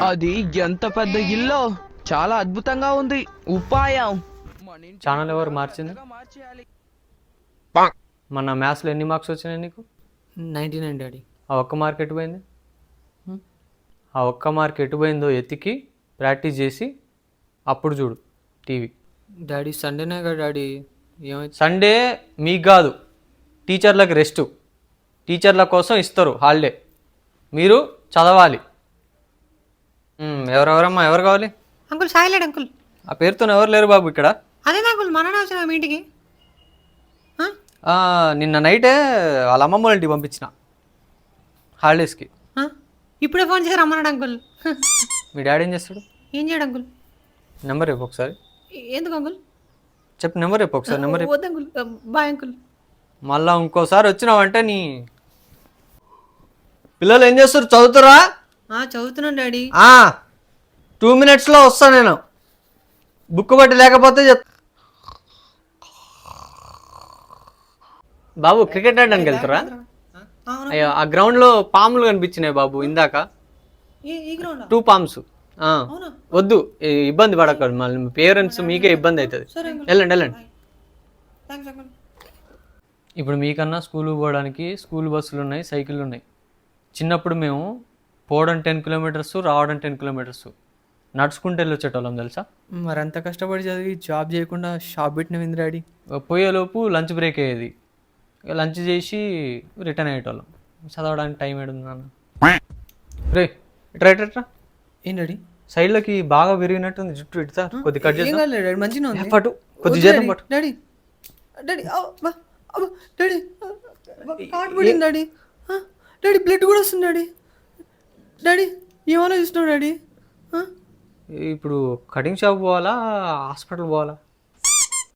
అది ఎంత పెద్ద ఇల్లు, చాలా అద్భుతంగా ఉంది. ఉపాయం ఛానల్ ఎవరు మార్చింది? మన మ్యాథ్స్లో ఎన్ని మార్క్స్ వచ్చినాయి నీకు? 99 డాడీ. ఆ ఒక్క మార్క్ ఎటు పోయింది? ఆ ఒక్క మార్క్ ఎటు పోయిందో ఎతికి ప్రాక్టీస్ చేసి అప్పుడు చూడు టీవీ. డాడీ సండేనే కదా డాడీ, ఏమైతే సండే మీకు కాదు, టీచర్లకు రెస్ట్. టీచర్ల కోసం ఇస్తారు హాలిడే, మీరు చదవాలి. ఎవరెవరమ్మా, ఎవరు కావాలి? అంకుల్ సాయిలేడు అంకుల్. ఆ పేరుతో ఎవరు లేరు బాబు ఇక్కడ. అదే అంకుల్ మననే వచ్చిన మీ ఇంటికి. నిన్న నైటే వాళ్ళ అమ్మమ్మ వాళ్ళ ఇంటికి పంపించిన హాలిడేస్కి. ఇప్పుడే ఫోన్ చేసి రమ్మన్నాడు అంకుల్. మీ డాడీ ఏం చేస్తాడు? ఏం చేయడు అంకుల్. నెంబర్ రేపు ఒకసారి ఎందుకు అంకుల్? చెప్పు, నెంబర్ రేపు ఒకసారి. నెంబర్ వద్దు అంకుల్, బాయ్ అంకుల్. మళ్ళా ఇంకోసారి వచ్చినావంటే నీ పిల్లలు ఏం చేస్తారు, చదువుతారా? చదువుతున్నాను డాడీ. 2 minutesలో వస్తా నేను. బుక్ బట్టి లేకపోతే బాబు క్రికెట్ ఆడడానికి వెళ్తారా? అయ్యో, ఆ గ్రౌండ్లో పాములు కనిపించినాయి బాబు ఇందాక. 2 పామ్స్. వద్దు, ఇబ్బంది పడకూడదు, మళ్ళీ పేరెంట్స్ మీకే ఇబ్బంది అవుతుంది. వెళ్ళండి వెళ్ళండి. ఇప్పుడు మీకన్నా స్కూల్కి పోవడానికి స్కూల్ బస్సులు ఉన్నాయి, సైకిళ్ళు ఉన్నాయి. చిన్నప్పుడు మేము పోవడం 10 kilometers, రావడం 10 kilometers నడుచుకుంటూ వెళ్ళి వచ్చేటోళ్ళం తెలుసా? మరి అంత కష్టపడి చదివి జాబ్ చేయకుండా షాప్ పెట్టినవింది డాడీ. పోయేలోపు లంచ్ బ్రేక్ అయ్యేది, లంచ్ చేసి రిటర్న్ అయ్యేటోళ్ళం. చదవడానికి టైం ఏడుంది నాన్న. రే ఇట్రా ఇట్రా ఇట్రా. ఏం డాడీ? సైడ్లోకి బాగా విరిగినట్టుంది జుట్టు, ఇట్లా కొద్ది కట్ ఏం చేద్దాం. కాలేదు డాడీ, మంచిగా ఉంది. పట్టు, కొద్ది చేద్దాం పట్టు. డాడీ డాడీ డాడీ కాటు పడింది డాడీ. డాడీ బ్లడ్ కూడా వస్తుంది డాడీ. డాడీ ఏమైనా చూస్తున్నావు డాడీ? ఇప్పుడు కటింగ్ షాప్ పోవాలా, హాస్పిటల్ పోవాలా?